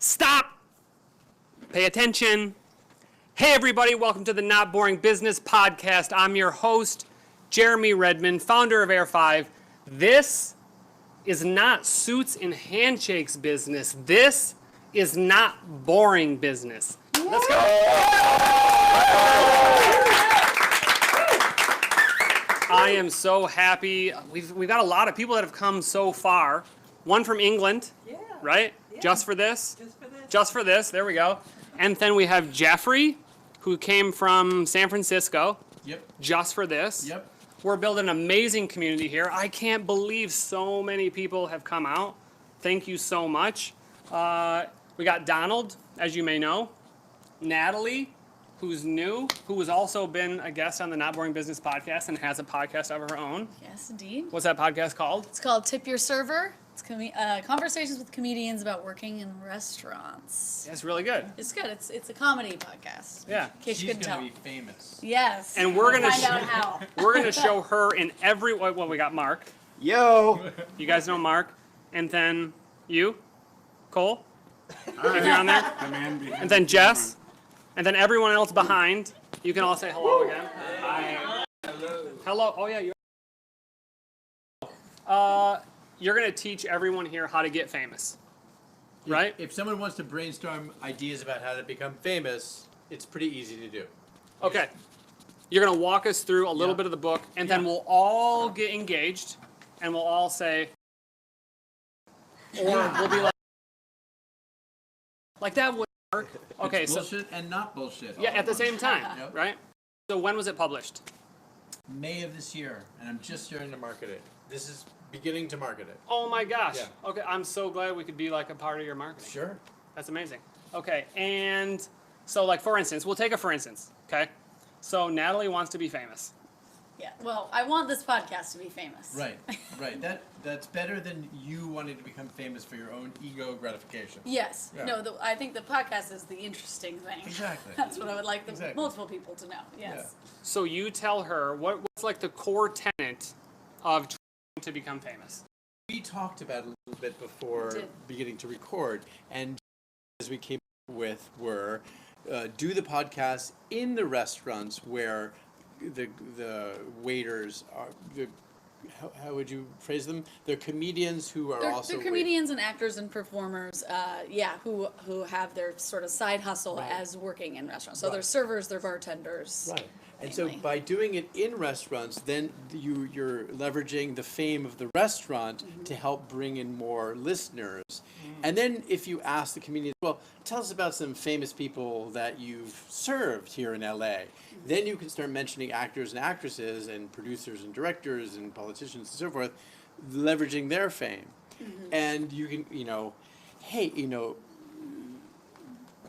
Stop! Pay attention. Hey everybody, welcome to the Not Boring Business Podcast. I'm your host, Jeremy Redmond, founder of Air5. This is not suits and handshakes business. This is not boring business. Let's go! I am so happy. We've got a lot of people that have come so far. One from England, right? Yeah. Just for this? Just for this. There we go. And then we have Jeffrey, who came from San Francisco. Yep. Just for this. Yep. We're building an amazing community here. I can't believe so many people have come out. Thank you so much. We got Donald, as you may know. Natalie, who's new, who has also been a guest on the Not Boring Business Podcast and has a podcast of her own. Yes, indeed. What's that podcast called? It's called Tip Your Server. It's conversations with comedians about working in restaurants. Yeah, it's really good. It's good. It's a comedy podcast. Yeah. In case you couldn't tell. She's gonna be famous. Yes. And we're gonna find out how. We're gonna show her in every. Well, we got Mark. Yo! You guys know Mark, and then you, Cole, if you're on there, and then Jess, and then everyone else behind. You can all say hello again. Hi. Hello. Oh yeah. You're going to teach everyone here how to get famous, right? If someone wants to brainstorm ideas about how to become famous, it's pretty easy to do. Okay. You're going to walk us through a little bit of the book, and then we'll all get engaged, and we'll all say, or we'll be like that would work. Okay, it's bullshit and not bullshit. Yeah, at the same time, right? So when was it published? May of this year, and I'm just starting to market it. This is beginning to market it. Oh my gosh. Yeah. Okay, I'm so glad we could be like a part of your marketing. Sure. That's amazing. Okay, and so like for instance, we'll take a for instance, okay? So Natalie wants to be famous. Yeah. Well, I want this podcast to be famous. Right. That's better than you wanting to become famous for your own ego gratification. Yes. Yeah. No, I think the podcast is the interesting thing. Exactly. That's what I would like multiple people to know. Yes. Yeah. So you tell her what's like the core tenet of trying to become famous. We talked about it a little bit before beginning to record, and as we came up with were do the podcast in the restaurants where the waiters are how would you phrase them? They're comedians who are also they're comedians and actors and performers, who have their sort of side hustle as working in restaurants. So they're servers, they're bartenders. Right. And so by doing it in restaurants, then you're leveraging the fame of the restaurant to help bring in more listeners. And then if you ask the comedians, well, tell us about some famous people that you've served here in LA. Then you can start mentioning actors and actresses and producers and directors and politicians and so forth, leveraging their fame. And you can,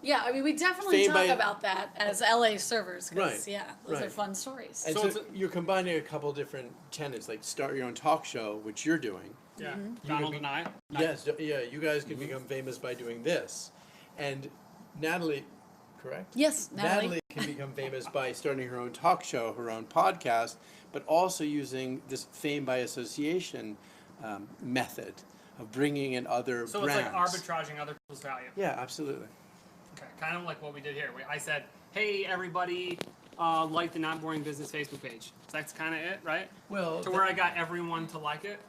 yeah, I mean, we definitely talk about that as LA servers, because, those are fun stories. And so you're combining a couple different tenets, like start your own talk show, which you're doing. Yeah, Donald and I. Yes, you guys can become famous by doing this. And Natalie, correct? Yes, Natalie can become famous by starting her own talk show, her own podcast, but also using this fame by association method of bringing in other brands. So it's like arbitraging other people's value. Yeah, absolutely. Okay, kind of like what we did here. I said, hey, everybody, like the Not Boring Business Facebook page. So that's kind of it, right? Well, where I got everyone to like it?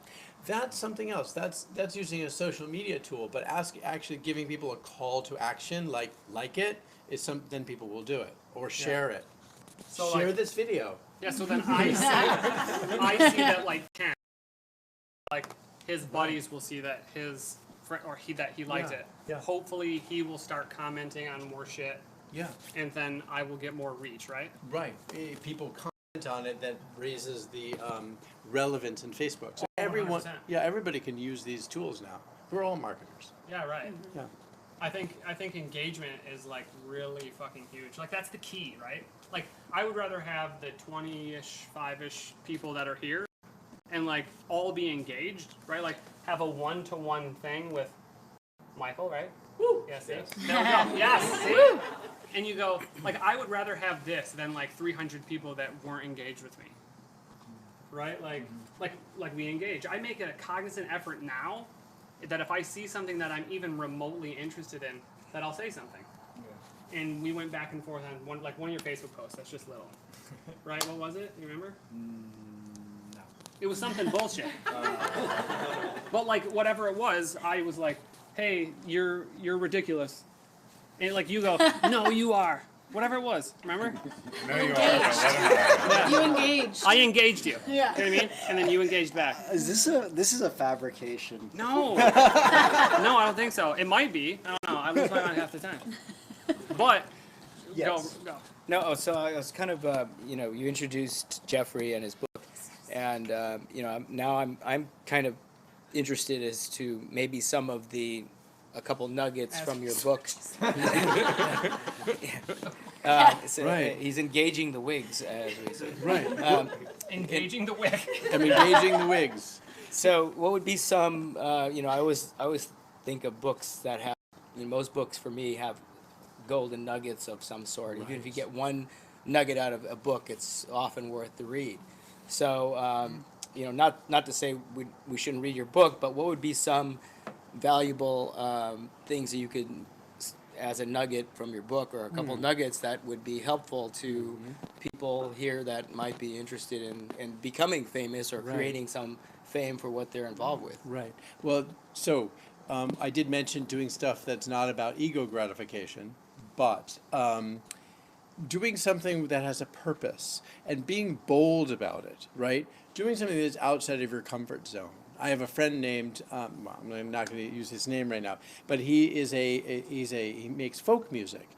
That's something else. That's using a social media tool, but actually giving people a call to action, like it, is then people will do it. Or share it. So share this video. Yeah, so then I see that like Ken, like his buddies will see that his friend, or that he liked it. Yeah. Hopefully he will start commenting on more shit. Yeah. And then I will get more reach, right? Right. People comment on it, that raises the relevance in Facebook. So everybody can use these tools now. We're all marketers. Yeah, right. Yeah. I think engagement is like really fucking huge. Like that's the key, right? Like I would rather have the 20-ish, 5-ish people that are here and like all be engaged, right? Like have a one-to-one thing with Michael, right? Woo! Yes, there we go. Yes, see? And you go, like, I would rather have this than like 300 people that weren't engaged with me, right? Like we engage. I make a cognizant effort now that if I see something that I'm even remotely interested in, that I'll say something. And we went back and forth on one of your Facebook posts. That's just little, right? What was it? You remember? No. It was something bullshit. But like whatever it was, I was like, "Hey, you're ridiculous," and like you go, "No, you are." Whatever it was, remember? No, you are. Yeah. You engaged. I engaged you. Yeah. You know what I mean? And then you engaged back. Is this is a fabrication? No. No, I don't think so. It might be. I don't know. I lose my mind half the time. But Yes. go. No, so I was kind of, you introduced Jeffrey and his book, and now I'm kind of interested as to maybe some of a couple nuggets from your book. Right. He's engaging the wigs, as we say. Right. Engaging the wig. I'm engaging the wigs. So, what would be some? I always think of books that have. Most books for me have golden nuggets of some sort. Even if you get one nugget out of a book, it's often worth the read. So, not to say we shouldn't read your book, but what would be some valuable things that you could, as a nugget from your book, or a couple nuggets that would be helpful to people here that might be interested in becoming famous or creating some fame for what they're involved with? Right. Well, so I did mention doing stuff that's not about ego gratification, but doing something that has a purpose and being bold about it, right? Doing something that's outside of your comfort zone. I have a friend named, I'm not going to use his name right now, but he makes folk music.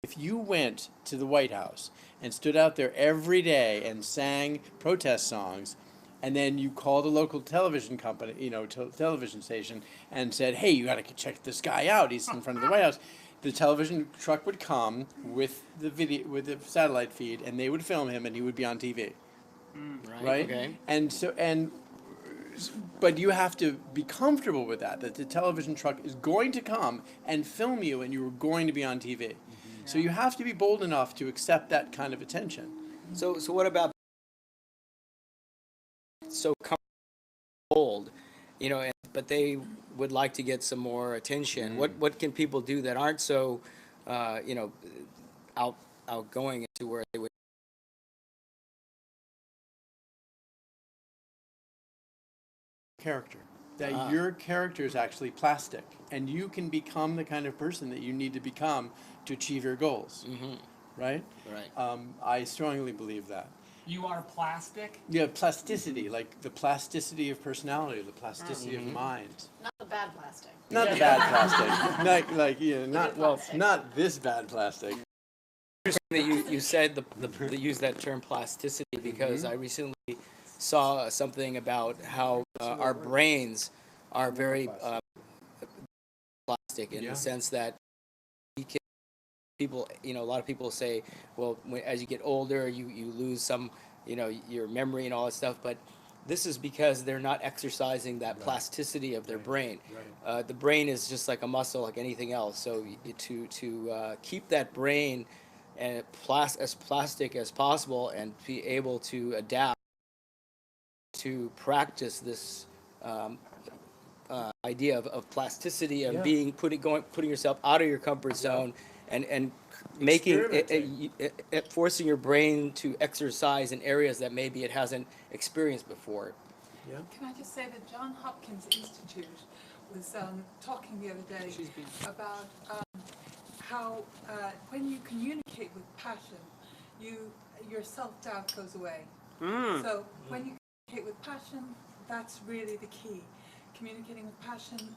If you went to the White House and stood out there every day and sang protest songs, and then you called a local television company, television station, and said, "Hey, you got to check this guy out. He's in front of the White House." The television truck would come with the the satellite feed, and they would film him, and he would be on TV. Right? Okay. But you have to be comfortable with that the television truck is going to come and film you, and you are going to be on TV. So you have to be bold enough to accept that kind of attention. So what about bold, but they would like to get some more attention. What can people do that aren't so, outgoing into where they would? Character. That your character is actually plastic, and you can become the kind of person that you need to become to achieve your goals. Right? Right. I strongly believe that. You are plastic? Yeah, plasticity, like the plasticity of personality, the plasticity of mind. Not the bad plastic. Not the bad plastic. Not this bad plastic. Interesting that you said use that term plasticity, because I recently saw something about how our brains are very plastic in the sense that people, a lot of people say, well, as you get older, you lose some, your memory and all that stuff. But this is because they're not exercising that plasticity of their brain. The brain is just like a muscle, like anything else. So to keep that brain and as plastic as possible and be able to adapt, to practice this idea of plasticity, of putting yourself out of your comfort zone. And making forcing your brain to exercise in areas that maybe it hasn't experienced before. Yeah. Can I just say that John Hopkins Institute was talking the other day about how when you communicate with passion, your self-doubt goes away. So when you communicate with passion, that's really the key. Communicating with passion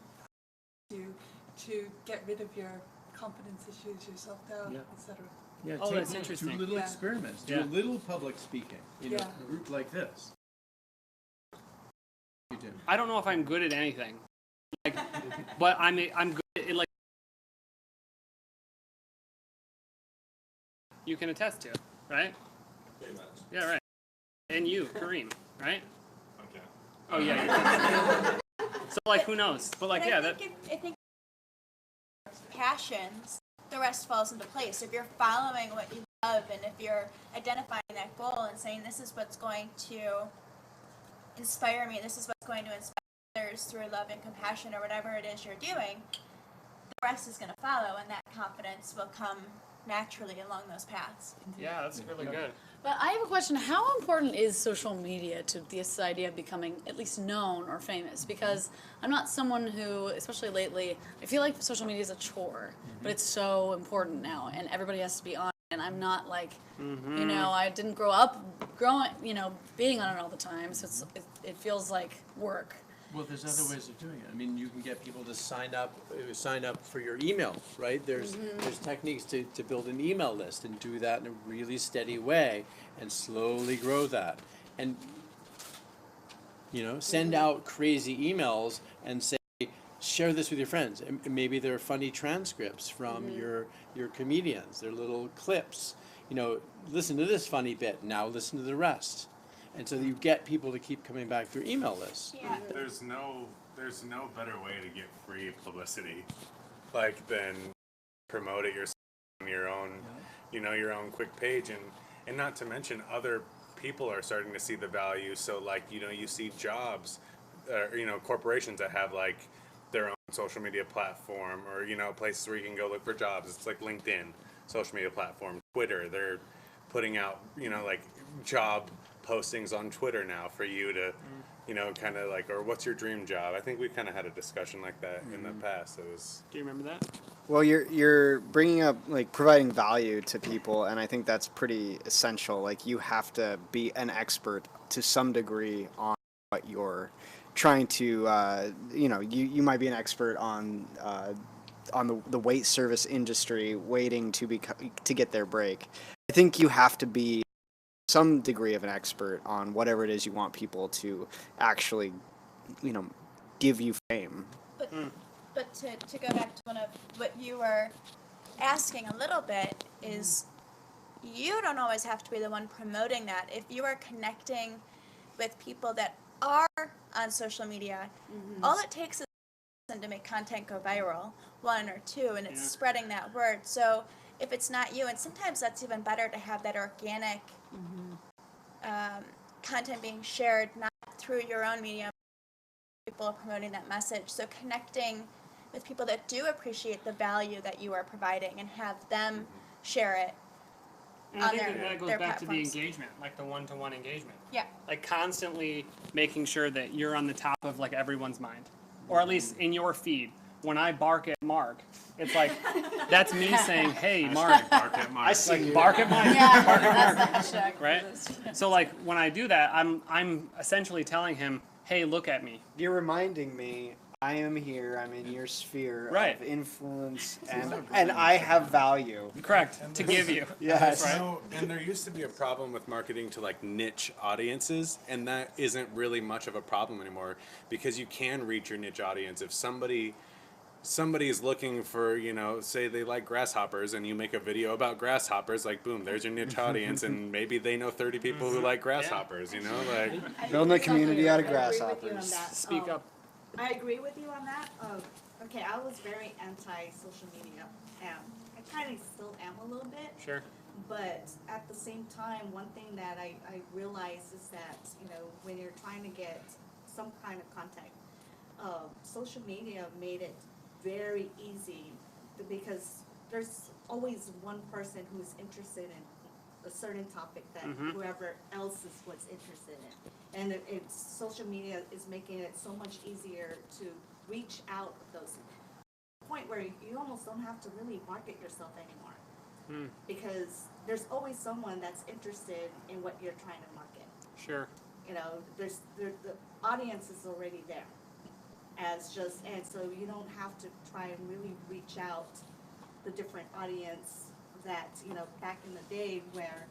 to get rid of your confidence issues, your self-doubt, etc. Yeah, Oh, that's interesting. Do little experiments. Do a little public speaking. A group like this. You do. I don't know if I'm good at anything, but I'm good at you can attest to, right? Yeah, right. And you, Kareem, right? Okay. Oh yeah. So who knows? But I think passions, the rest falls into place. If you're following what you love, and if you're identifying that goal and saying, this is what's going to inspire me, this is what's going to inspire others through love and compassion or whatever it is you're doing, the rest is going to follow, and that confidence will come naturally along those paths. Yeah, that's really good. But I have a question. How important is social media to this idea of becoming at least known or famous? Because I'm not someone who, especially lately, I feel like social media is a chore, but it's so important now, and everybody has to be on it. And I'm not like, you know, I didn't grow up being on it all the time, so it feels like work. Well, there's other ways of doing it. I mean, you can get people to sign up for your email, right? There's techniques to build an email list and do that in a really steady way and slowly grow that. And, send out crazy emails and say, share this with your friends. And maybe there are funny transcripts from your comedians. They're little clips. Listen to this funny bit. Now listen to the rest. And so you get people to keep coming back to your email lists. Yeah. There's no better way to get free publicity, than promote it yourself on your own, your own quick page, and not to mention other people are starting to see the value. So you see jobs, corporations that have their own social media platform, or places where you can go look for jobs. It's like LinkedIn, social media platform, Twitter. They're putting out job postings on Twitter now for you to, or what's your dream job? I think we kind of had a discussion like that in the past. Do you remember that? Well, you're bringing up providing value to people, and I think that's pretty essential. You have to be an expert to some degree on what you're trying to. You might be an expert on the wait service industry, waiting to get their break. I think you have to be some degree of an expert on whatever it is you want people to actually, give you fame. But to go back to one of what you were asking a little bit is, you don't always have to be the one promoting that. If you are connecting with people that are on social media, all it takes is to make content go viral, one or two, and it's spreading that word. So if it's not you, and sometimes that's even better to have that organic content being shared, not through your own medium, people are promoting that message. So connecting with people that do appreciate the value that you are providing and have them share it And on I think their, that goes their back to the platforms. engagement, the one-to-one engagement. Yeah. Constantly making sure that you're on the top of everyone's mind, or at least in your feed. When I bark at Mark, it's that's me saying, "Hey, Mark." Bark at Mark. Bark at Mark. Yeah, Bark at Mark. that's the hashtag. Right? So when I do that, I'm essentially telling him, "Hey, look at me." You're reminding me, I am here, I'm in your sphere Right. of influence, and I have value. Correct. To give you. Yes. And there used to be a problem with marketing to niche audiences, and that isn't really much of a problem anymore, because you can reach your niche audience. If somebody's looking for, say they like grasshoppers, and you make a video about grasshoppers, boom, there's your niche audience, and maybe they know 30 people who like grasshoppers, Building a community out of I agree with you on grasshoppers. that. Speak up. I agree with you on that. Okay, I was very anti-social media, and I kind of still am a little bit. Sure. But at the same time, one thing that I realize is that, when you're trying to get some kind of contact, social media made it very easy, because there's always one person who's interested in a certain topic that whoever else is what's interested in. And it's social media is making it so much easier to reach out with those, to the point where you almost don't have to really market yourself anymore. Because there's always someone that's interested in what you're trying to market. Sure. The audience is already there. And so you don't have to try and really reach out the different audience that, back in the day where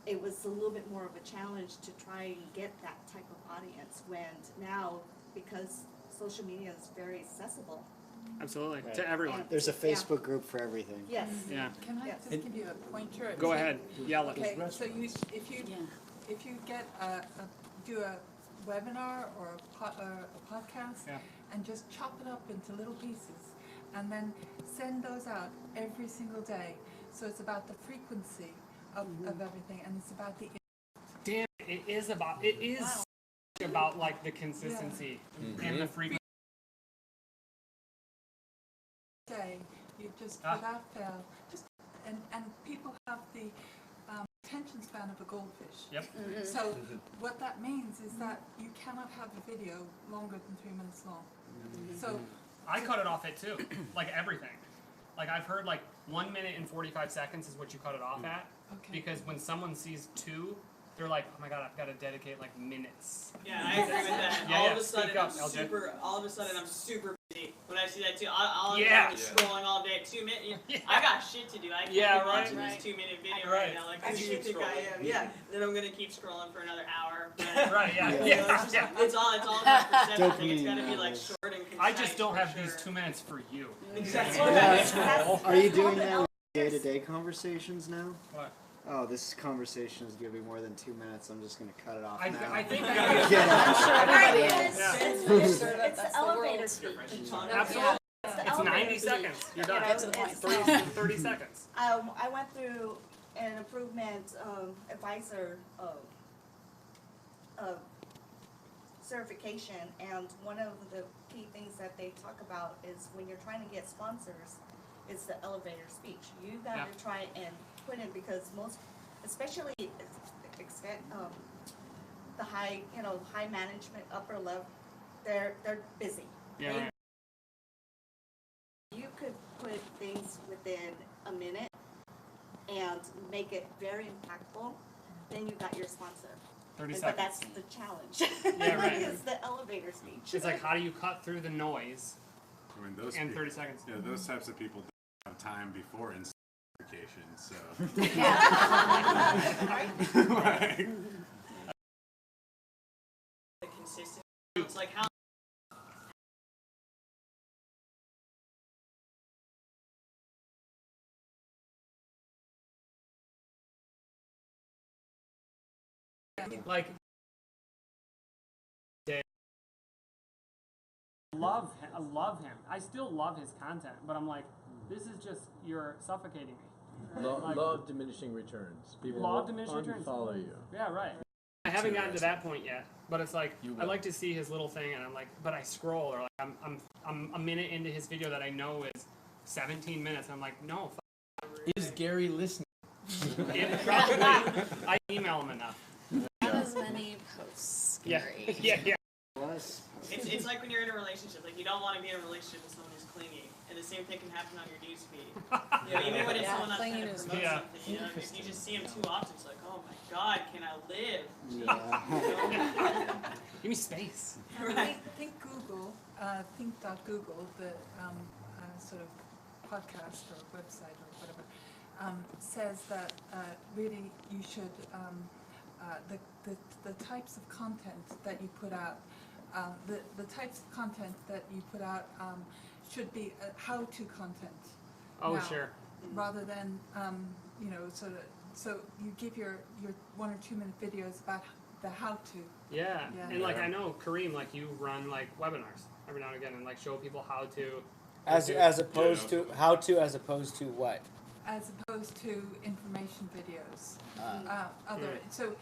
it was a little bit more of a challenge to try and get that type of audience, when now, because social media is very accessible. Absolutely. To everyone. There's a Facebook group for everything. Yes. Yeah. Can I just give you a pointer? Go ahead. Yell it. Okay, so if you get do a webinar or a podcast, and just chop it up into little pieces, and then send those out every single day. So it's about the frequency of everything, and it's about the Damn, it is about like the consistency and the frequency. Day, you just without fail, just and people have the attention span of a goldfish. Yep. So what that means is that you cannot have a video longer than 3 minutes long. So I cut it off at 2, like everything. Like I've heard like 1 minute and 45 seconds is what you cut it off at. Okay. Because when someone sees 2, they're like, oh my god, I've got to dedicate like minutes. Yeah, I agree with that. Yeah, all yeah, of a sudden, speak up, LJ. all of a sudden, I'm super busy when I see that too. I'll Yeah. be scrolling all day. 2 minutes. Yeah. I got shit to do. I can't Yeah, be right. watching this 2-minute video right now. Like, who do you think I am? Yeah. Then I'm gonna keep scrolling for another hour. But, Right, yeah. you know, Yeah. it's, just, it's all about perception thing. It's gotta be like Dopamine short and concise. I just don't for have sure. these 2 minutes for you. Exactly. Are you doing that with day-to-day conversations now? What? Oh, this conversation is giving more than 2 minutes. I'm just gonna cut it off I now. think I'm sure everybody is. Yeah. It's That's the the elevator word. speech. Absolutely. It's the It's elevator 90 speech. seconds. You're done. Get to the point. 30 seconds. I went through an improvement advisor certification, and one of the key things that they talk about is when you're trying to get sponsors, it's the elevator speech. You gotta try and put in, because most, especially the high, high management, upper level, they're busy. Yeah. They- Right. You could put things within a minute and make it very impactful, then you got your sponsor. 30 But seconds. that's the challenge. Yeah, right. It's the elevator speech. It's like, how do you cut through the noise I mean, those in people, 30 seconds? yeah, those types of people don't have time before instant notification, so. Like, The consistency. It's like how. Like, I love him. I still love his content, but I'm like, this is just, you're suffocating me. Like- Law of diminishing returns. People Law of will diminishing returns. unfollow you. Yeah, right. I haven't gotten to that point yet, but it's like You I will. like to see his little thing, and I'm like, but I scroll, or like I'm a minute into his video that I know is 17 minutes, and I'm like, no, Is Gary listening? it probably. I email him enough. Not as many posts. Yeah, Scary. yeah. It's like when you're in a relationship. Like you don't want to be in a relationship with someone who's clingy, and the same thing can happen on your news feed. You know, even when it's Yeah, someone that's trying to clinginess. promote Yeah. something. You know, if you just see them too often, it's like, oh my God, can I live? Give me space. Right. Think Google, think.google, the sort of podcast or website or whatever, says that really you should, the types of content that you put out, the types of content that you put out should be how-to content. Oh, now, sure. Rather than, so you give your 1 or 2 minute videos about the how-to. Yeah. Yeah. And like I know Kareem, like you run like webinars every now and again, and like show people how to. As opposed to how to, as opposed to what? As opposed to information videos. Hmm. So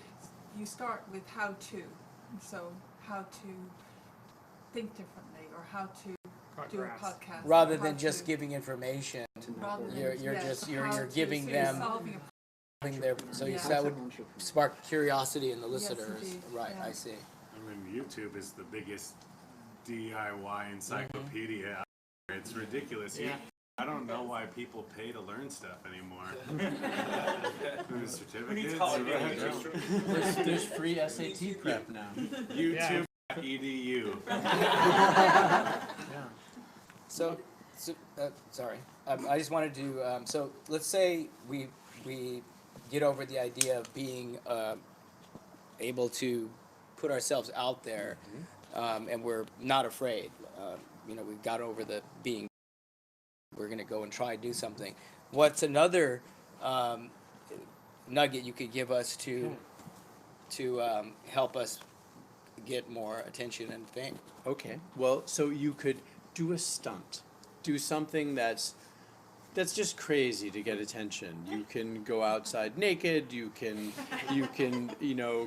you start with how to. So how to think differently, or how to Cut do grass. a podcast. Rather or how than just to- giving information, rather than- you're yes, just how you're to, giving so you're them solving a having their so you Yeah. that would spark curiosity in the Yes, listeners. indeed. Right, Yeah. I see. I mean, YouTube is the biggest DIY encyclopedia. It's ridiculous. Yeah. I don't know why people pay to learn stuff anymore. The certificates. There's free SAT prep now. YouTube.edu. So sorry, I just wanted to. So let's say we get over the idea of being able to put ourselves out there, and we're not afraid. We got over the being. We're gonna go and try to do something. What's another nugget you could give us to help us get more attention and fame? Okay. Well, so you could do a stunt. Do something that's that's just crazy to get attention. You can go outside naked. You can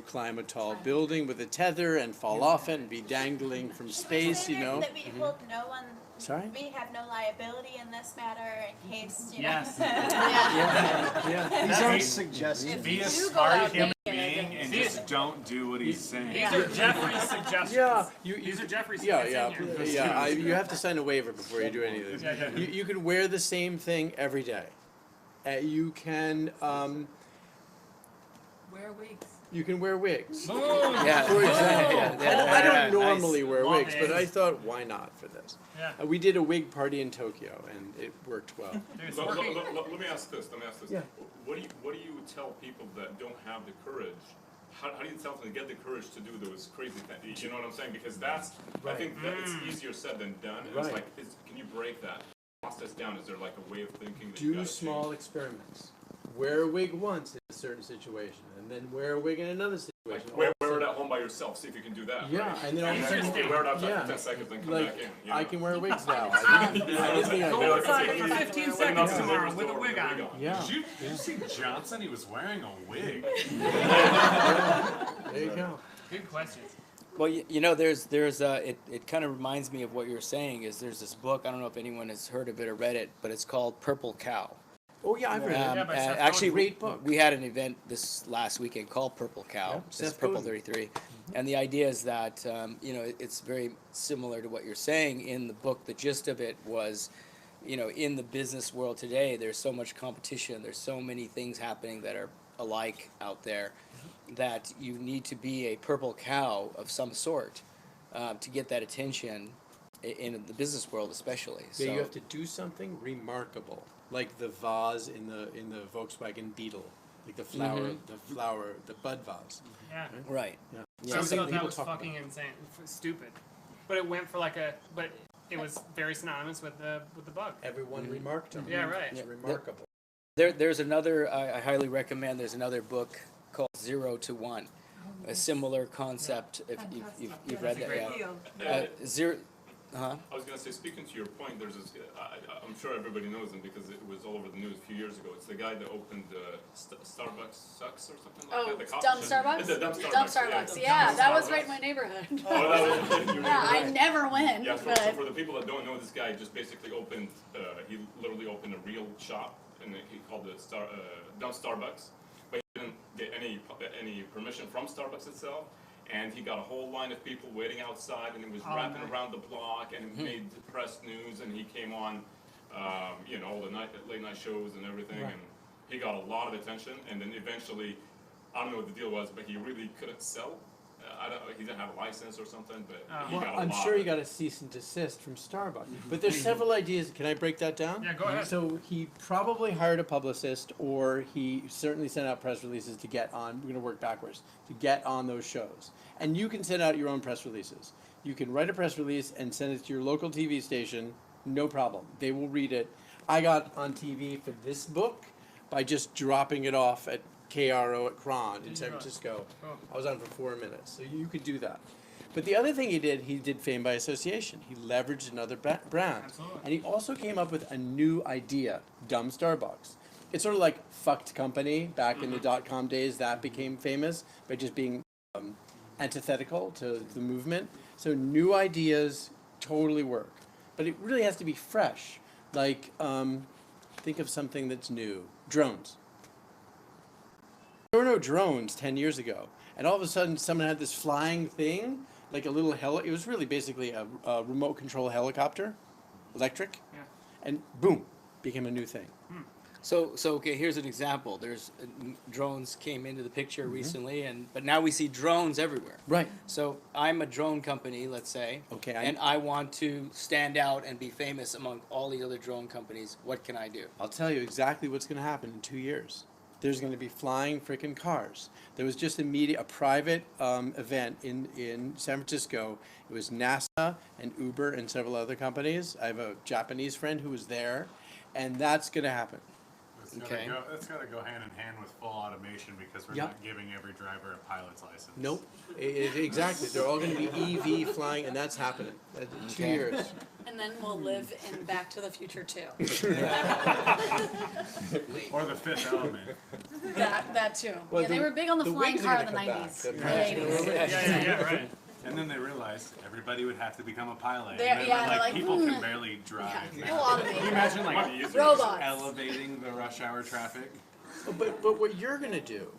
climb a tall building with a tether and fall off it and be dangling from space. That we hold no one. Sorry? We have no liability in this matter in case, Yes. Yeah. These aren't suggestions. Be a You go smart out human naked. being and just don't do what he's saying. These are Jeffrey's suggestions. Yeah, These are Jeffrey's Yeah, suggestions. you have to sign a waiver before you do any of this. Yeah. You can wear the same thing every day. You can Wear wigs. you can wear wigs. Yeah. For example, I don't Nice. normally wear Love wigs, but it. I thought, why not for this? Yeah. We did a wig party in Tokyo, and it worked well. Dude, it's Let working. me ask this. Yeah. What do you tell people that don't have the courage? How do you tell them to get the courage to do those crazy things? You know what I'm saying? Because that's I think that it's easier said than done. And It's Right. like, can you break that process down? Is there like a way of thinking that you Do gotta small change? experiments. Wear a wig once in a certain situation, and then wear a wig in another situation. Like, wear it at home by yourself. See if you can do that. Yeah, right? and then all of a sudden, wear it outside yeah, for 10 seconds, then come like back in. You I know? can wear wigs now. I didn't think I Go could. outside for 15 seconds tomorrow with a wig on. Yeah, Did you see Johnson? He was wearing a wig. there you go. Good questions. Well, there's it kind of reminds me of what you're saying. Is there's this book, I don't know if anyone has heard of it or read it, but it's called Purple Cow. Oh yeah, I've read it. Yeah, by Seth Godin. Actually, Great book. we had an event this last weekend called Purple Cow. Yeah, It's Seth Purple Godin. 33, and the idea is that it's very similar to what you're saying in the book. The gist of it was, in the business world today, there's so much competition. There's so many things happening that are alike out there, that you need to be a purple cow of some sort to get that attention in the business world, especially. Yeah, you have to do something remarkable, like the vase in the Volkswagen Beetle, like the bud vase. Yeah. Right. Yeah. Yeah. I always thought that people was talk fucking insane, stupid. But it went for but it was very synonymous with the bug. Everyone remarked him. Yeah, right. It's remarkable. There's another, I highly recommend, there's another book called 0 to 1. A similar concept, if you've read That's a that. great Yeah. Zero, I was gonna say, speaking to your point, there's this. I'm sure everybody knows him because it was all over the news a few years ago. It's the guy that opened Starbucks Sucks or something like that. The coffee Dumb shop. Starbucks? The Dumb Dumb Starbucks. Starbucks. Yeah, that was right in my neighborhood. Oh, that was Yeah, I never went, Yeah, so but for the people that don't know, this guy just basically opened. He literally opened a real shop, and he called it Dumb Starbucks. But he didn't get any permission from Starbucks itself. And he got a whole line of people waiting outside, and it was wrapping around the block, and it made press news, and he came on, all the late night shows and everything, and he got a lot of attention, and then eventually, I don't know what the deal was, but he really couldn't sell. He didn't have a license or something, but he got a lot. I'm sure he got a cease and desist from Starbucks. But there's several ideas. Can I break that down? Yeah, go ahead. So he probably hired a publicist, or he certainly sent out press releases to get on. We're going to work backwards to get on those shows. And you can send out your own press releases. You can write a press release and send it to your local TV station. No problem. They will read it. I got on TV for this book by just dropping it off at KRO at Cron in San Francisco. I was on for 4 minutes, so you could do that. But the other thing he did fame by association. He leveraged another brand. Absolutely. And he also came up with a new idea, Dumb Starbucks. It's sort of like Fucked Company back in the dot-com days. That became famous by just being antithetical to the movement. So new ideas totally work. But it really has to be fresh. Like, think of something that's new. Drones. There were no drones 10 years ago. And all of a sudden, someone had this flying thing, like a little it was really basically a remote control helicopter, electric, and boom, became a new thing. So okay, here's an example. There's drones came into the picture recently, but now we see drones everywhere. Right. So I'm a drone company, let's say. Okay. And I want to stand out and be famous among all the other drone companies. What can I do? I'll tell you exactly what's going to happen in 2 years. There's going to be flying frickin' cars. There was just a private event in San Francisco. It was NASA and Uber and several other companies. I have a Japanese friend who was there, and that's going to happen. Okay. That's got to go hand in hand with full automation because we're Yep. not giving every driver a pilot's license. Nope. Exactly. They're all going to be EV flying, and that's happening. That's in 2 years. And then we'll live in Back to the Future too. Or the Fifth Element. That too. Well, Yeah, they were big on the flying wigs are car in gonna the come back. 90s. The The passenger 80s. wigs. Yeah, right. And then they realized everybody would have to become a pilot. They're- And then, yeah, they're like, like, people "Hmm." can barely drive. We'll now. automate. Can you imagine like Robots. elevating the rush hour traffic? But what you're going to do,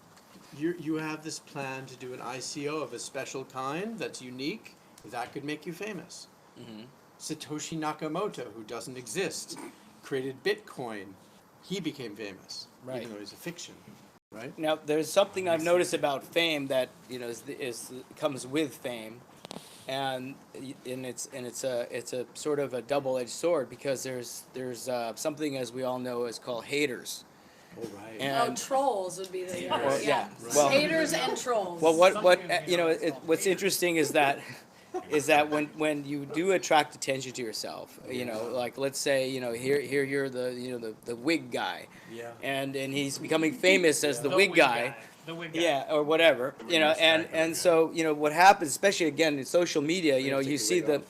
you have this plan to do an ICO of a special kind that's unique. That could make you famous. Satoshi Nakamoto, who doesn't exist, created Bitcoin. He became famous, Right. even though he's a fiction, right? Now, there's something I've noticed about fame that comes with fame, and it's a sort of a double-edged sword because there's something, as we all know, is called haters. Oh, right. Oh, And trolls would be the Well, yeah. Right. Well, haters and trolls. well, what's interesting is that when you do attract attention to yourself, like let's say here you're the wig guy, Yeah. and he's becoming famous as the wig guy. The wig guy. Yeah, or whatever, and so what happens, especially again in social media, you see that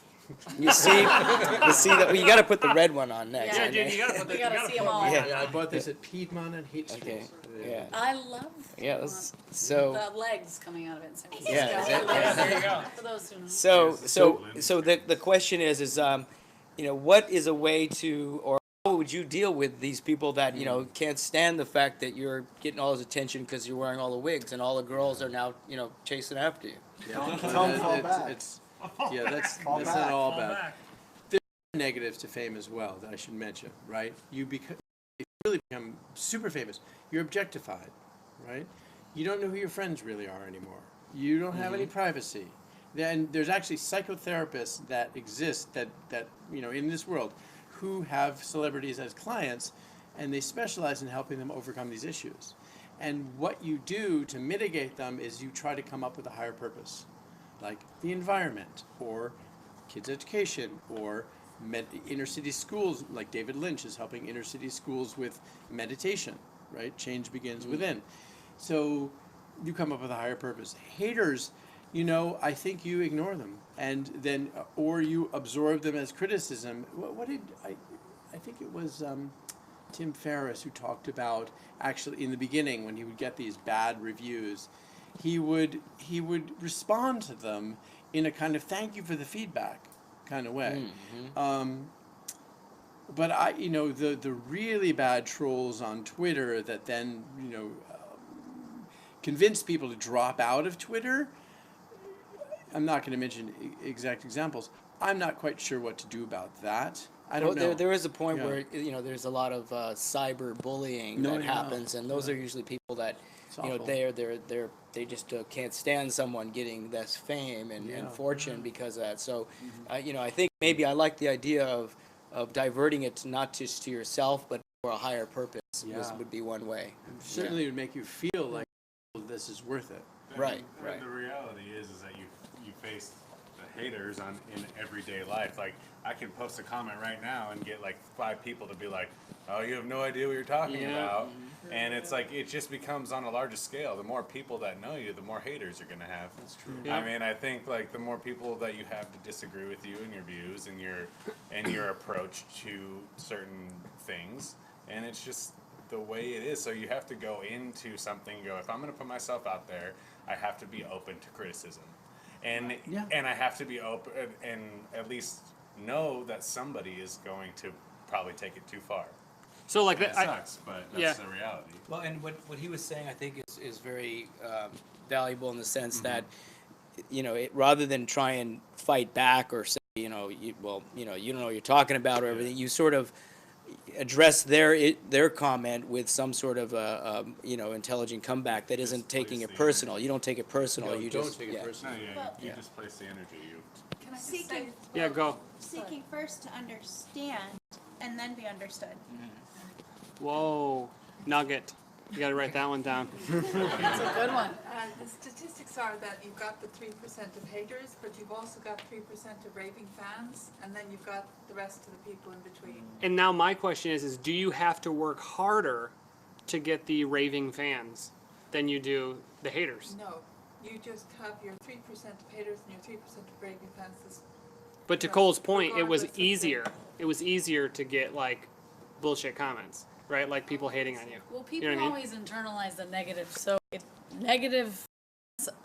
you see that. Well, you got to put the red one on next. Yeah, and dude, then- you gotta put the, You gotta you gotta see put 'em all. Yeah. Yeah, I bought this at Piedmont and Hate Schools. Okay. Yeah. I love Yeah. So. the legs coming out of it in San Francisco. Yeah, exactly. There you go. For those who know. So the question is what is a way to, or how would you deal with these people that can't stand the fact that you're getting all this attention because you're wearing all the wigs and all the girls are now chasing after you? Yeah. Tell 'em fall back. That's Fall not back. all Fall bad. back. Negatives to fame as well that I should mention, right? If you really become super famous, you're objectified, right? You don't know who your friends really are anymore. You don't have any privacy. Then there's actually psychotherapists that exist that in this world who have celebrities as clients, and they specialize in helping them overcome these issues. And what you do to mitigate them is you try to come up with a higher purpose, like the environment or kids' education or inner city schools, like David Lynch is helping inner city schools with meditation, right? Change begins within. So you come up with a higher purpose. Haters, I think you ignore them, and then or you absorb them as criticism. What did I think it was Tim Ferriss who talked about, actually in the beginning when he would get these bad reviews, he would respond to them in a kind of thank you for the feedback kind of way. But the really bad trolls on Twitter that then convince people to drop out of Twitter. I'm not going to mention exact examples. I'm not quite sure what to do about that. I don't know. There is a point Yeah. where there's a lot of cyber bullying No, that yeah. happens, and those are usually people that It's awful. they just can't stand someone getting this fame and fortune because of that. So, I think maybe I like the idea of diverting it to not just to yourself, but for a higher purpose would be one way. Certainly, it would make you feel like this is worth it. Right, And right. The reality is that you face the haters in everyday life. Like, I can post a comment right now and get like 5 people to be like, "Oh, you have no idea what you're talking about," and it's like it just becomes on a larger scale. The more people that know you, the more haters you're gonna have. That's true. I mean, I think like the more people that you have to disagree with you and your views and your approach to certain things, and it's just the way it is. So you have to go into something. If I'm gonna put myself out there, I have to be open to criticism. And I have to be open and at least know that somebody is going to probably take it too far. So like And that, it sucks, but that's yeah. the reality. Well, and what he was saying, I think, is very valuable in the sense that, rather than try and fight back or say, you don't know what you're talking about or everything, you sort of address their comment with some sort of intelligent comeback that isn't taking it personal. You don't take it personal. You don't just take it No, personally. you displace the energy. Can I just say, Seeking, Yeah, go. seeking first to understand and then be understood. Whoa, nugget. You got to write that one down. That's a good one. the statistics are that you've got the 3% of haters, but you've also got 3% of raving fans, and then you've got the rest of the people in between. And now my question is do you have to work harder to get the raving fans than you do the haters. No, you just have your 3% of haters and your 3% of raving fans. But to Cole's point, it was Regardless of the- easier. It was easier to get like bullshit comments, right? Like people hating on you. Well, people You know what I mean? always internalize the negative, so negative,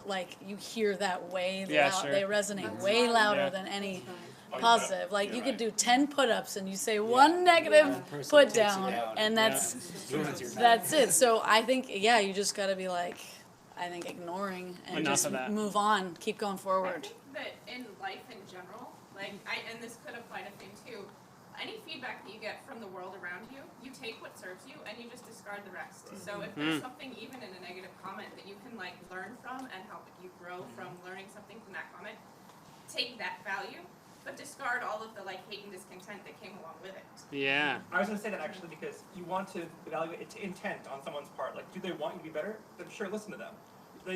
like you hear that way Yeah, loud, sure. they resonate way louder Yeah. than any Oh, positive. Like you're you could right. do 10 put-ups and you say one negative put down, and that's it. So I think you just got to be like, I think ignoring and Enough just of that. move on, keep going I forward. think that in life in general, and this could apply to things too, any feedback that you get from the world around you, you take what serves you and you just discard the rest. So if there's something even in a negative comment that you can learn from and help you grow from learning something from that comment, take that value, but discard all of the hate and discontent that came along with it. Yeah. I was going to say that actually because you want to evaluate its intent on someone's part. Like, do they want you to be better? Then sure, listen to them.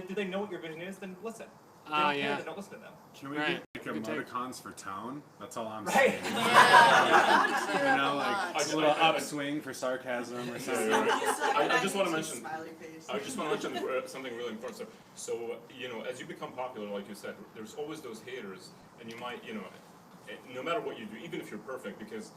Do they know what your vision is? Then listen. If they don't care, then don't listen to them. Can we Right. get Good take. emoticons for tone? That's all I'm Right. saying. You know, like a little upswing for sarcasm or something. I just want to mention. I just want to mention something really important. So as you become popular, like you said, there's always those haters, and you might, no matter what you do, even if you're perfect, because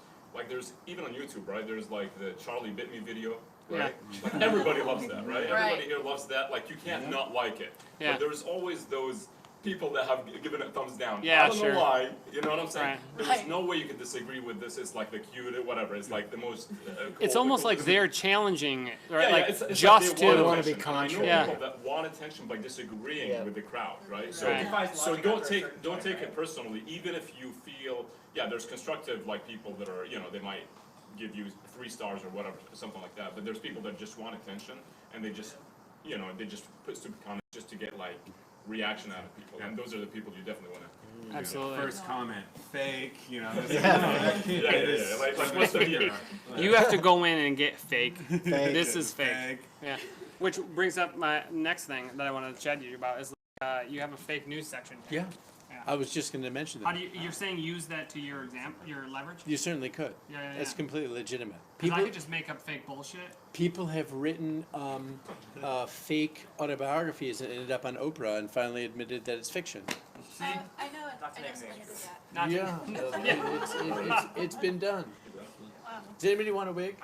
there's even on YouTube, right? There's the Charlie Bit Me video, right? Everybody loves that, right? Everybody here loves that. You can't not like it. Yeah. But there's always those people that have given it thumbs down. Yeah, I don't sure. know why. You know what I'm saying? Right. There's Right. no way you can disagree with this. It's the cute, whatever. It's the most. It's almost like they're challenging it, right? Yeah, like it's just like they want to. wanna be attention. And I know Yeah. people that want attention by disagreeing Yeah. with the crowd, right? So, Right. Defies so logic don't after a take certain don't point, take right? it personally, even if you feel there's constructive people that are they might give you 3 stars or whatever, something like that. But there's people that just want attention and they just they just put stupid comments just to get reaction out of people, and those are the people you definitely want to. Absolutely. First comment, fake. Yeah. What's the You have to go in and get fake. Fake. This is fake. Fake. Yeah. Which brings up my next thing that I want to chat to you about is you have a fake news section. Yeah. I was just going to mention that. How do you're saying use that to your your leverage? You certainly could. Yeah. That's completely legitimate. Because I could just make up fake bullshit. People have written fake autobiographies and ended up on Oprah and finally admitted that it's fiction. See? I know it. Not to I know name someone who names. did that. Yeah, it's been done. Does anybody want a wig?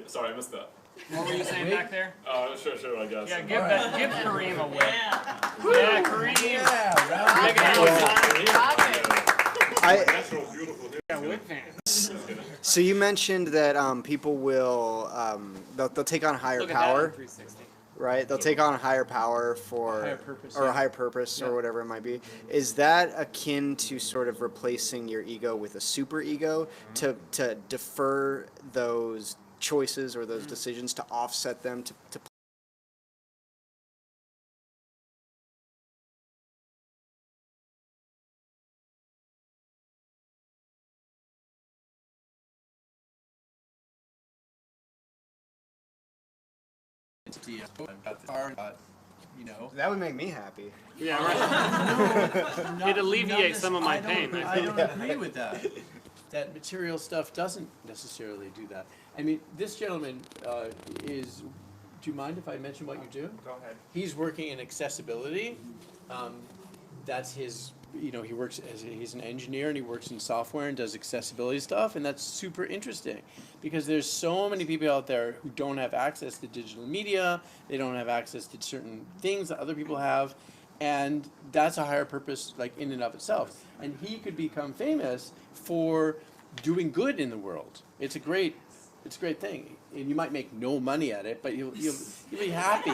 Sorry, I missed that. What were you saying back there? Sure, I guess. Yeah, give Kareem a win. Yeah. Yeah, Kareem. Yeah, Make it I, Natural, beautiful hair. yeah, wig fan. so you mentioned that people will they'll take on higher Look at that power, on 360. right? They'll take on a higher power for Higher purpose, or a yeah. higher purpose or whatever it might be. Is that akin to sort of replacing your ego with a super ego to defer those choices or those decisions to offset them to that would make me happy. Yeah, right. It alleviates some of my pain. I don't agree with that. That material stuff doesn't necessarily do that. I mean, this gentleman is. Do you mind if I mention what you do? Go ahead. He's working in accessibility. That's his. He works he's an engineer and he works in software and does accessibility stuff, and that's super interesting because there's so many people out there who don't have access to digital media. They don't have access to certain things that other people have, and that's a higher purpose, in and of itself. And he could become famous for doing good in the world. It's a great thing, and you might make no money at it, but you'll be happy.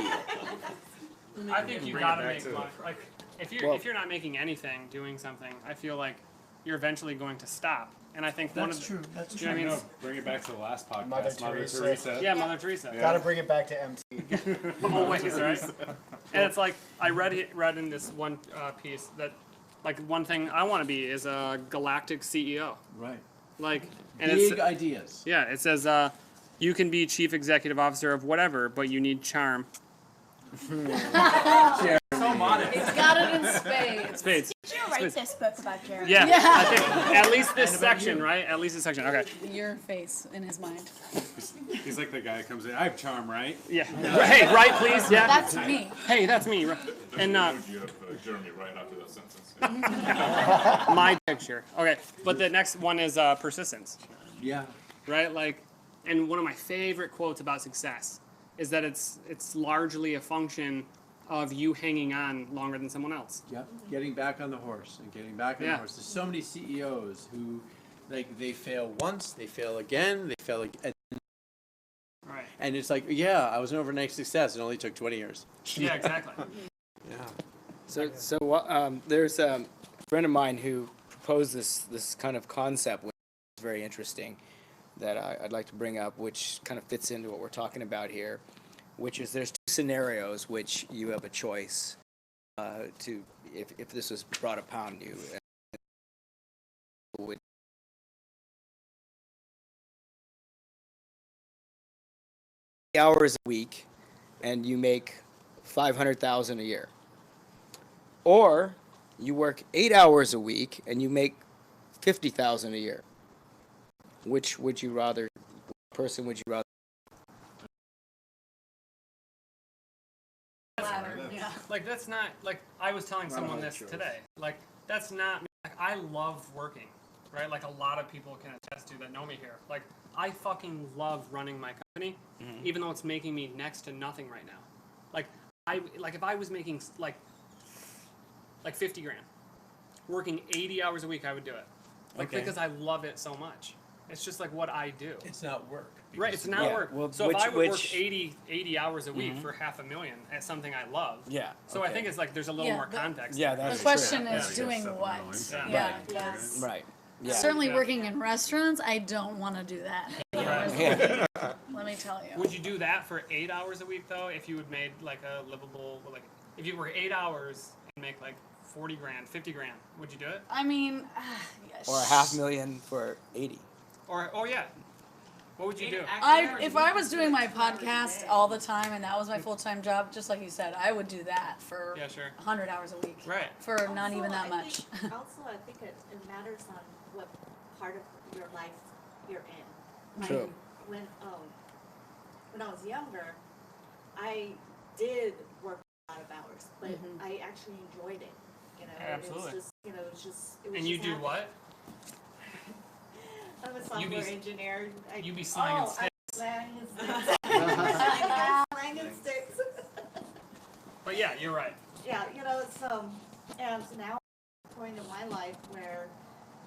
I think you Bring it gotta back make to- money. If you're not making anything doing something, I feel like you're eventually going to stop. And I think one of the, That's you know what I mean? Bring it back to the last podcast. Mother Mother Teresa. Teresa. Yeah, Mother Teresa. Gotta bring it back to MT. Always, right? And it's like I read in this one piece that one thing I want to be is a galactic CEO. Right. And Big ideas. yeah, it says you can be chief executive officer of whatever, but you need charm. So modest. He's got it in spades. Spades. Did you write write this book about Jeremy. Yeah, I think at least this section, right? At least this section. Okay. Your face in his mind. He's like the guy who comes in. I have charm, right? Yeah. Hey, right, please. Yeah. That's me. Hey, that's me. And You have Jeremy right after that sentence. my picture. Okay, but the next one is persistence. Yeah. Right? Like, and one of my favorite quotes about success is that it's largely a function of you hanging on longer than someone else. Yep. Getting back on the horse and getting back on the horse. There's so many CEOs who, like, they fail once, they fail again, they fail again. Right. And it's like, yeah, I was an overnight success. It only took 20 years. Yeah, exactly. Yeah. So there's a friend of mine who proposed this kind of concept, which is very interesting, that I'd like to bring up, which kind of fits into what we're talking about here, which is there's two scenarios which you have a choice to, if this was brought upon you. Would hours a week and you make $500,000 a year, or you work 8 hours a week and you make $50,000 a year. Which would you rather? Person would you rather? Yeah. Like, that's not, like, I was telling someone this today. Like, that's not, like, I love working, right? Like, a lot of people can attest to that know me here. Like, I fucking love running my company, even though it's making me next to nothing right now. Like, if I was making, like 50 grand, working 80 hours a week, I would do it. Like, Okay. because I love it so much. It's just like what I do. It's not work. Right, it's not work. Well, so if I would work which- 80 hours a week for $500,000 at something I love. Yeah. So I think it's like there's a little Yeah, more the- context. Yeah, there. that's The question true. is doing what? Yeah. Yeah. Right. Yes. Right. Yeah. Certainly Yeah. working in restaurants, I don't want to do that. Yeah. Let me tell you. Would you do that for 8 hours a week though? If you had made like a livable, like if you work 8 hours and make like 40 grand, 50 grand, would you do it? I mean, Or $500,000 for 80. Or oh yeah, what would you do? if I was doing my podcast all the time and that was my full-time job, just like you said, I would do that for Yeah, sure. 100 hours a week. Right. For not even that much. I think it matters on what part of your life you're in. Like, True. When I was younger, I did work a lot of hours, but I actually enjoyed it. You know, Absolutely. It was just, you know, it was And just you do happening. what? I'm a You software be- engineer. you be slanging I'm sticks. slanging sticks. Slanging sticks. But yeah, you're right. Yeah, you know, it's and now I'm at a point in my life where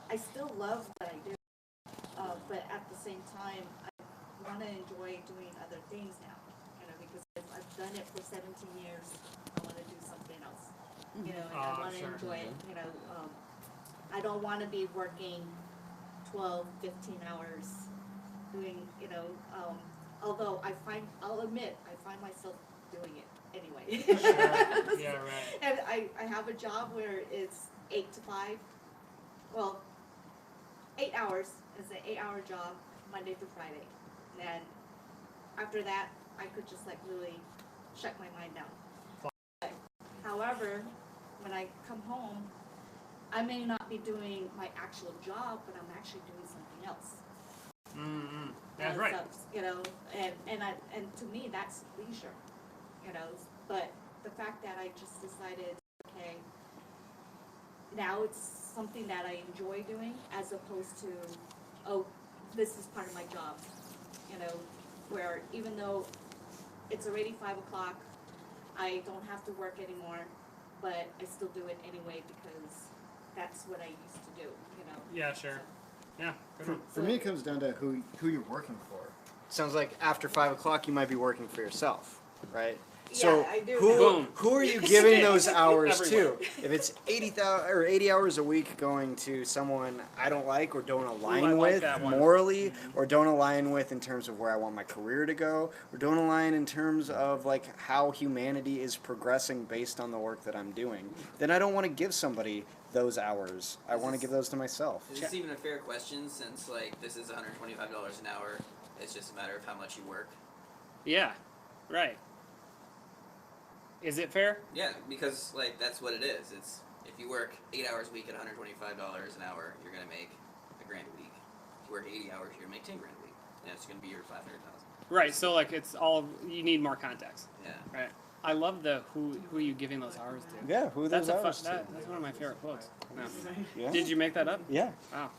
I still love what I do, but at the same time, I want to enjoy doing other things now. You know, because I've done it for 17 years. I want to do something else. You know, and I want to sure. enjoy it. You know, I don't want to be working 12, 15 hours doing. You know, although I'll admit, I find myself doing it anyway. Yeah, right. And I have a job where it's 8 to 5. Well, 8 hours. It's an 8-hour job, Monday through Friday. And after that, I could just like really shut my mind down. However, when I come home, I may not be doing my actual job, but I'm actually doing something else. That's right. You know, and to me, that's leisure. You know, but the fact that I just decided, okay, now it's something that I enjoy doing, as opposed to, oh, this is part of my job. You know, where even though it's already 5 o'clock, I don't have to work anymore, but I still do it anyway because that's what I used to do. You know. Yeah, sure. Yeah. Good one. For me, it comes down to who you're working for. Sounds like after 5 o'clock, you might be working for yourself, right? So Yeah, I do. Boom. who are you giving those hours Everywhere. to? If it's 80 hours a week going to someone I don't like or don't I align like with that one. morally, or don't align with in terms of where I want my career to go, or don't align in terms of like how humanity is progressing based on the work that I'm doing, then I don't want to give somebody those hours. I want to give those to myself. Is this even a fair question, since like this is $125 an hour? It's just a matter of how much you work. Yeah. Right. Is it fair? Yeah, because like that's what it is. It's If you work 8 hours a week at $125 an hour, you're gonna make $1,000 a week. If you work 80 hours, you're gonna make $10,000 a week, and it's gonna be your 500,000. Right. So like it's all you need more context. Yeah. Right. I love the who are you giving those hours to? Yeah, who are those hours to? That's one of my favorite quotes. Yeah. Yeah. Did you make that up? Yeah. Wow.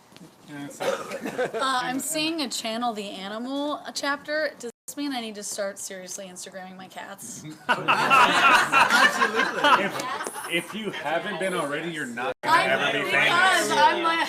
I'm seeing a Channel the Animal chapter. Does this mean I need to start seriously Instagramming my cats? Absolutely. If you haven't been already, you're not I'm, gonna ever be because famous. I'm like,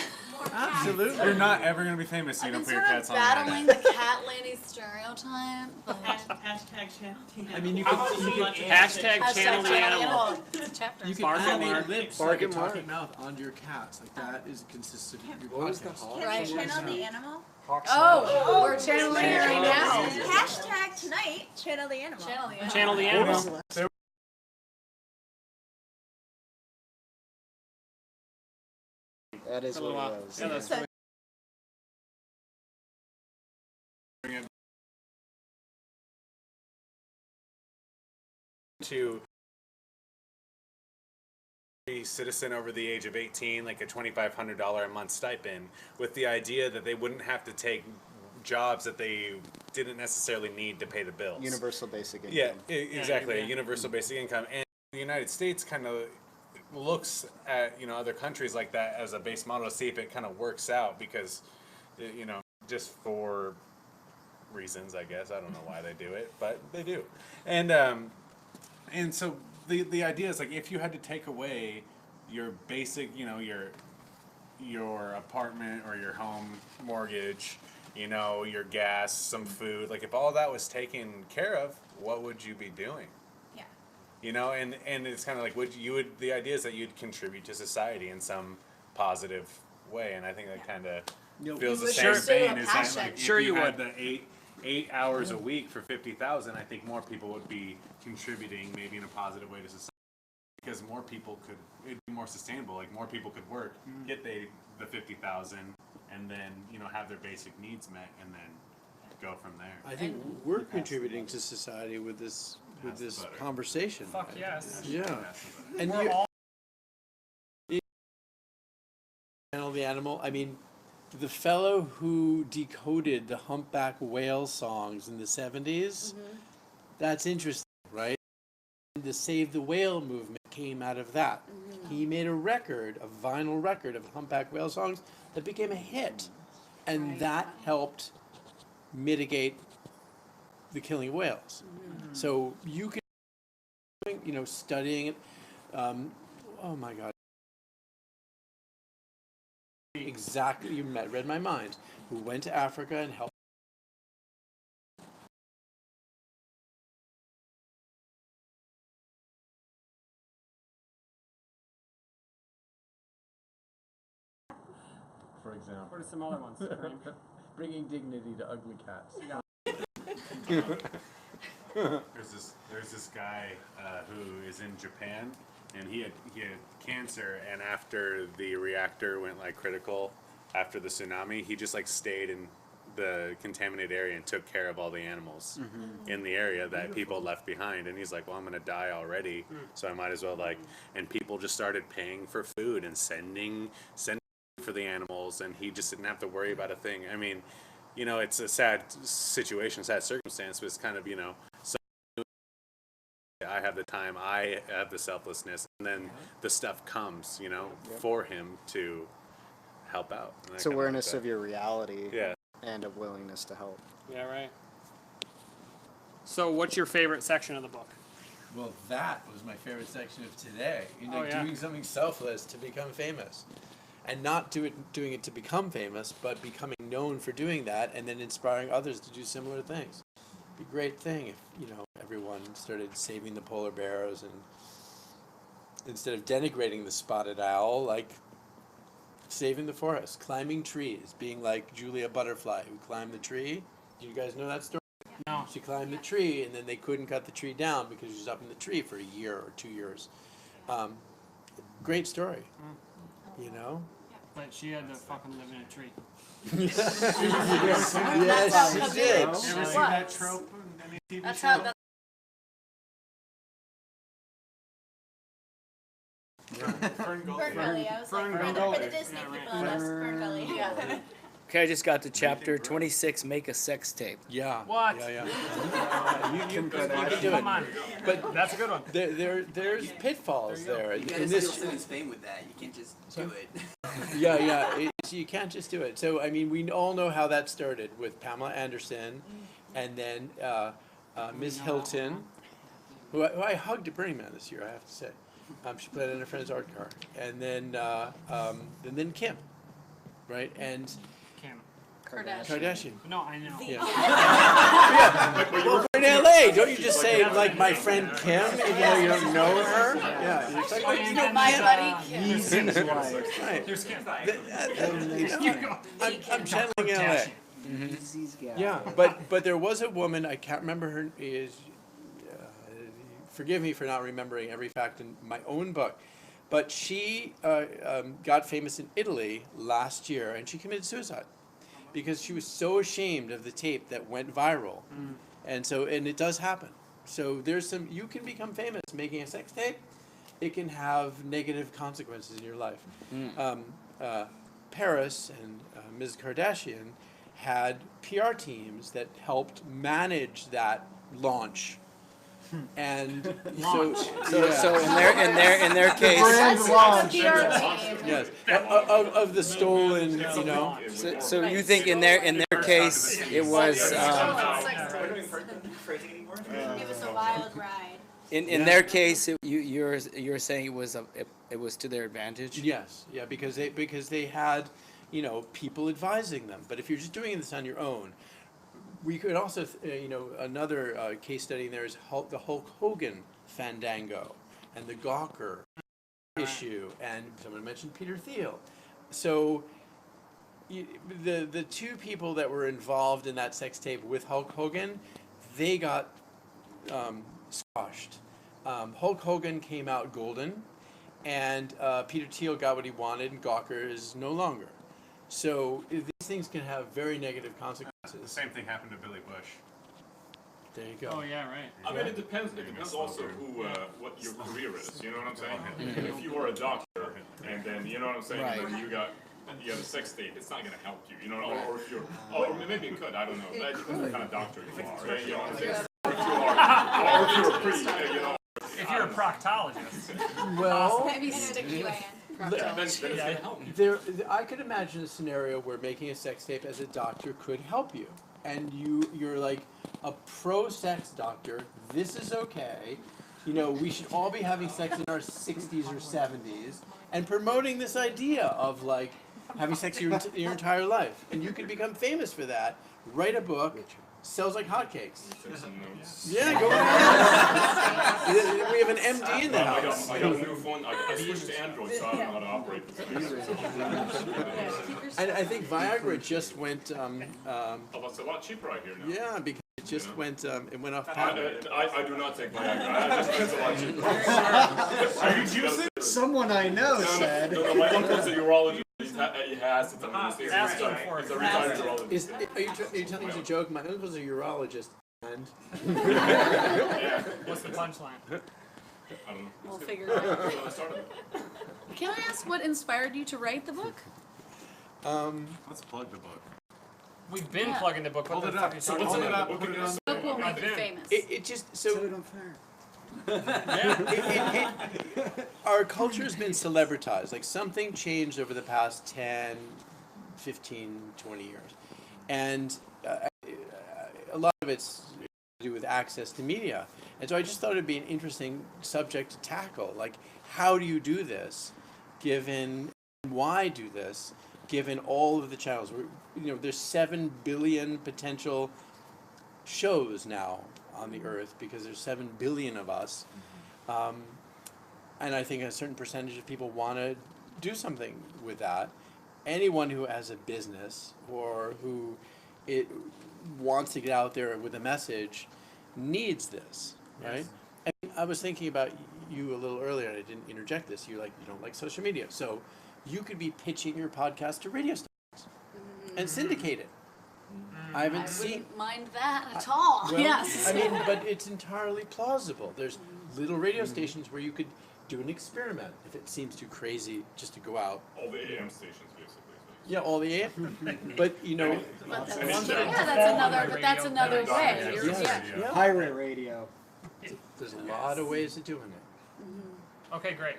Absolutely. You're not ever gonna be famous. So you I've don't been put your sort cats of on the battling internet. the cat lady stereotype. But Hashtag channel the I mean, you animal. could Hashtag channel the animal. Chapter. you can Bark add at Mark. lips Bark like a at Mark. talking mouth onto your cats. Like that is consistent with your What was the podcast. hawk? Can Right. we channel the animal? Oh, we're channeling it right now. Hashtag tonight, channel the animal. Channel the animal. Channel the animal. That is For a little what while. it was. Yeah, that's So- To a citizen over the age of 18, like a $2,500 a month stipend, with the idea that they wouldn't have to take jobs that they didn't necessarily need to pay the bills. Universal basic income. Yeah, exactly. yeah. A universal basic income, and the United States kind of looks at other countries like that as a base model to see if it kind of works out, because just for reasons, I guess. I don't know why they do it, but they do. And so the idea is, like, if you had to take away your basic, your apartment or your home mortgage, your gas, some food, like if all that was taken care of, what would you be doing? Yeah. And it's kind of like, the idea is that you'd contribute to society in some positive way, and I think that kind of feels the same vein as that, like, Sure if you you had would. the 8 hours a week for 50,000, I think more people would be contributing maybe in a positive way to society, because more people it'd be more sustainable, like more people could work, get the 50,000, and then have their basic needs met, and then go from there. I think we're contributing to society with this conversation. Fuck yes. Yeah. And We're you all channel the animal. I mean, the fellow who decoded the humpback whale songs in the 70s, that's interesting, right? The Save the Whale movement came out of that. He made a vinyl record of humpback whale songs that became a hit. And that helped mitigate the killing of whales. So you can, studying it. Oh my God. Exactly, read my mind. Who went to Africa and helped. For example. What are some other ones? Bringing dignity to ugly cats. There's this guy who is in Japan, and he had cancer, and after the reactor went like critical after the tsunami, he just like stayed in the contaminated area and took care of all the animals in the area that people left behind. And he's like, well, I'm gonna die already, so I might as well and people just started paying for food and sending for the animals, and he just didn't have to worry about a thing. I mean, it's a sad situation, sad circumstance, but it's kind of, so I have the time, I have the selflessness, and then the stuff comes, for him to help out. And I It's kinda awareness like of your reality Yeah. and a willingness to help. Yeah, right. So what's your favorite section of the book? Well, that was my favorite section of today. Oh, yeah. Doing something selfless to become famous. And not doing it to become famous, but becoming known for doing that, and then inspiring others to do similar things. It'd be a great thing if, everyone started saving the polar bears, and instead of denigrating the spotted owl, like saving the forest, climbing trees, being like Julia Butterfly, who climbed the tree. Do you guys know that story? No. She climbed the tree, and then they couldn't cut the tree down because she was up in the tree for a year or 2 years. Great story. But she had to fucking live in a tree. Yes, she did. Ever see that trope in any TV That's show? how. Fern Gully. Fern Gully. I was like, for the Disney people, that's Fern Gully. Yeah. Okay, I just got to chapter 26. Make a sex tape. Yeah. What? Yeah. You can do it. Come on. But That's a good one. there's pitfalls there. You gotta steal someone's fame with that. You can't just do it. Yeah. You can't just do it. So I mean, we all know how that started with Pamela Anderson, and then Ms. Hilton, who I hugged at Burning Man this year. I have to say, she played in a friend's art car, and then Kim, right? And Kim. Kardashian. No, I know. Yeah. Well, we're in LA. Don't you just say like my friend Kim, even though you don't know her? Yeah. It's like, you know, My buddy Kim. Yeezy's wife. right. There's Kim. I'm channeling LA. Yeezy's gal. Yeah, but there was a woman, I can't remember her forgive me for not remembering every fact in my own book, but she got famous in Italy last year, and she committed suicide because she was so ashamed of the tape that went viral. And it does happen. So you can become famous making a sex tape. It can have negative consequences in your life. Paris and Ms. Kardashian had PR teams that helped manage that launch. And So in their case, yes, of the stolen, So you think in their case it was It was a wild ride. in their case you're saying it was to their advantage? Yes, yeah, because they had, people advising them. But if you're just doing this on your own, we could also, another case study in there is the Hulk Hogan fandango and the Gawker issue, and someone mentioned Peter Thiel. So the two people that were involved in that sex tape with Hulk Hogan, they got squashed. Hulk Hogan came out golden, and Peter Thiel got what he wanted, and Gawker is no longer. So these things can have very negative consequences. The same thing happened to Billy Bush. There you go. Oh yeah, right. I mean, it depends. It depends also what your career is. You know what I'm saying? If you are a doctor, and then you know what I'm saying, Right. and then you have a sex tape, it's not going to help you. You know, or if you're, or maybe it could. I don't know. That depends what kind of doctor you are. Right? You know what I'm saying? Or if you're pretty, If you're a proctologist. Well, Maybe stick you in. I could imagine a scenario where making a sex tape as a doctor could help you, and you're like a pro-sex doctor. This is okay. We should all be having sex in our 60s or 70s, and promoting this idea of like having sex your entire life, and you could become famous for that. Write a book. Sells like hotcakes. Yeah, go ahead. We have an MD in the house. I got a new phone. I switched to Android, so I don't know how to operate this. And I think Viagra just went. It's a lot cheaper right here now. Yeah, because it just went. It went off patent. I do not take Viagra. It's a lot cheaper. Are you juicing? Someone I know said. No, my uncle's a urologist. He has. It's a retired urologist. Are you telling me a joke? My uncle's a urologist, and. What's the punchline? I don't know. We'll figure it out. Can I ask what inspired you to write the book? Let's plug the book. We've been Yeah. plugging the book. What Hold the it fuck up. are you So talking what's about? it about? The book will make you famous. It just so. Our culture has been celebritized. Like something changed over the past 10, 15, 20 years. And a lot of it's to do with access to media. And so I just thought it'd be an interesting subject to tackle. Like, how do you do this, given why do this, given all of the channels? There's 7 billion potential shows now on the earth because there's 7 billion of us. And I think a certain percentage of people want to do something with that. Anyone who has a business or who wants to get out there with a message needs this, right? And I was thinking about you a little earlier, and I didn't interject this. You don't like social media. So you could be pitching your podcast to radio stations and syndicate it. I wouldn't mind that at all. Well, Yes. I mean, but it's entirely plausible. There's little radio stations where you could do an experiment. If it seems too crazy just to go out. All the AM stations, basically. Yeah, all the AM. But you know. But that's another way. Yeah. Pirate radio. There's a lot of ways of doing it. Okay, great.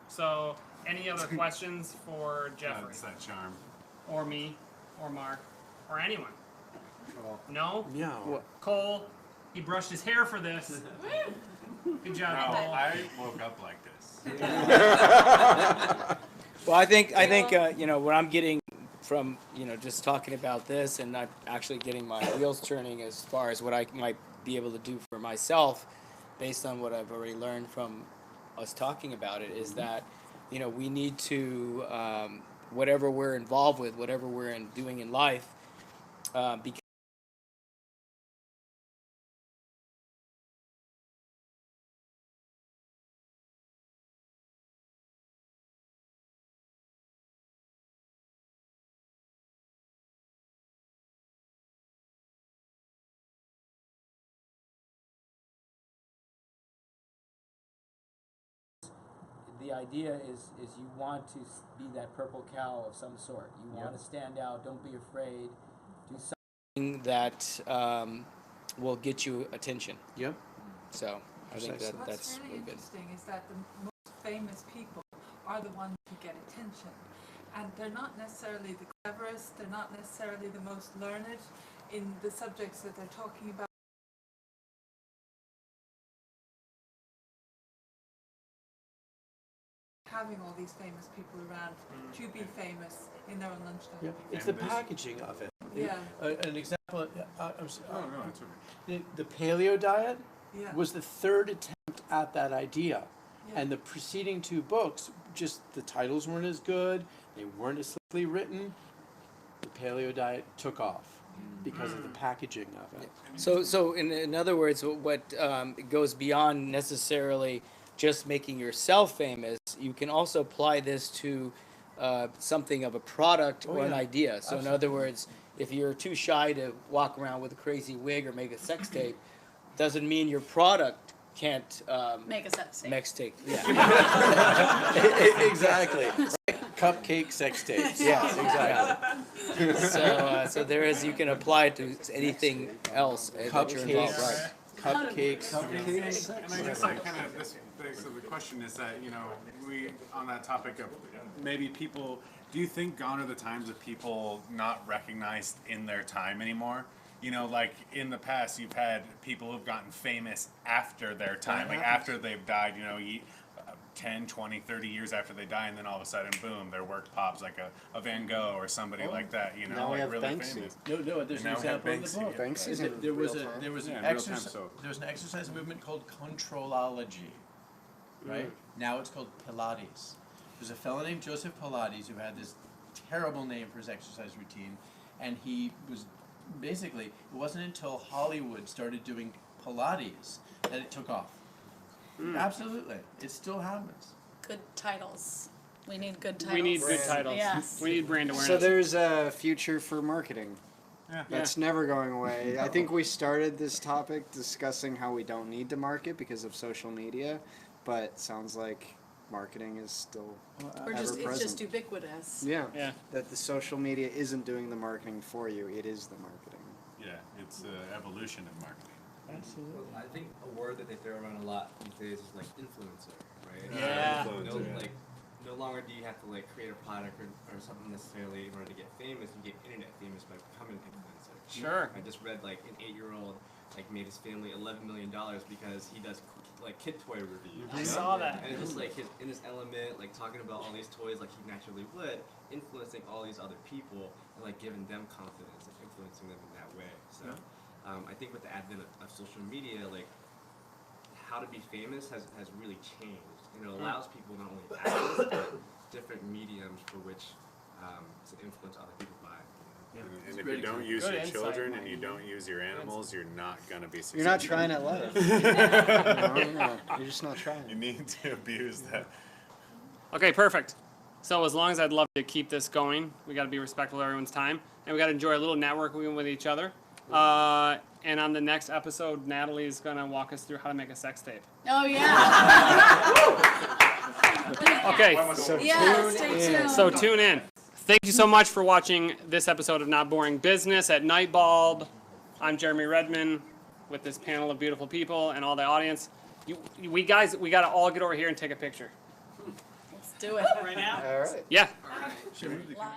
So, any other questions for Jeffrey? That's that charm. Or me? Or Mark? Or anyone? No? No. Cole, he brushed his hair for this. Good job, No, Cole. I woke up like this. Well, I think you know, what I'm getting from, you know, just talking about this and not actually getting my wheels turning as far as what I might be able to do for myself based on what I've already learned from us talking about it is that, you know, we need to, whatever we're involved with, whatever we're doing in life, because the idea is you want to be that purple cow of some sort. You want to stand out. Don't be afraid. Do something that will get you attention. Yep. So I think What's that's really really good. interesting is that the most famous people are the ones who get attention. And they're not necessarily the cleverest, they're not necessarily the most learned in the subjects that they're talking about. Having all these famous people around to be famous in their own lunchtime. Yeah. It's the packaging of it. Yeah. An example. I'm sorry. Oh, no, it's okay. The paleo diet Yeah. was the third attempt at that idea. Yeah. And the preceding two books, just the titles weren't as good, they weren't as slickly written. The paleo diet took off because of the packaging of it. So in other words, what goes beyond necessarily just making yourself famous, you can also apply this to something of a product or an idea. So in other words, if you're too shy to walk around with a crazy wig or make a sex tape, doesn't mean your product can't Make a sex tape. sex tape. Yeah. Exactly. Cupcake sex tapes. Yes, exactly. So there is, you can apply it to anything else that you're involved with. Cupcakes. Cupcakes. And I guess that kind of this begs to the question is that, you know, we on that topic of maybe people, do you think gone are the times of people not recognized in their time anymore? You know, like in the past, you've had people who've gotten famous after their time, like after they've died, you know, 10, 20, 30 years after they die, and then all of a sudden, boom, their work pops, like a Van Gogh or somebody like that, you know, Now we like have really Banksy. famous. No, there's an And now we have example in the Banksy, book. yeah. Banksy's in There was real time. there was an Yeah, in real exercise. time, so- There was an exercise movement called controlology, right? Now it's called Pilates. There's a fellow named Joseph Pilates who had this terrible name for his exercise routine, and he was basically, it wasn't until Hollywood started doing Pilates that it took off. Absolutely, it still happens. Good titles. We need good titles. We need good titles. Yes. We need brand awareness. So there's a future for marketing. Yeah. That's never going away. I think we started this topic discussing how we don't need to market because of social media, but it sounds like marketing is still Or ever just present. it's just ubiquitous. Yeah. Yeah. That the social media isn't doing the marketing for you. It is the marketing. Yeah, it's an evolution of marketing. Absolutely. I think a word that they throw around a lot these days is like influencer, right? Yeah. No longer do you have to like create a product or something necessarily in order to get famous. You get internet famous by becoming an influencer. Sure. I just read like an 8-year-old like made his family $11 million because he does like kid toy reviews. I saw that. And it's just like in his element, like talking about all these toys like he naturally would, influencing all these other people and like giving them confidence and influencing them in that way. So I think with the advent of social media, like how to be famous has really changed. And it allows people not only access but different mediums for which to influence other people by. And if you don't use your children and you don't use your animals, you're not going to be successful. You're not trying at life. No, you're just not trying. You need to abuse that. Okay, perfect. So as long as I'd love to keep this going, we got to be respectful of everyone's time, and we got to enjoy a little networking with each other. And on the next episode, Natalie's gonna walk us through how to make a sex tape. Oh yeah. Okay. Yeah, stay tuned. So tune in. Thank you so much for watching this episode of Not Boring Business at Nightbulb. I'm Jeremy Redman with this panel of beautiful people and all the audience. We gotta all get over here and take a picture. Let's do it. Right now? All right. Yeah. All right.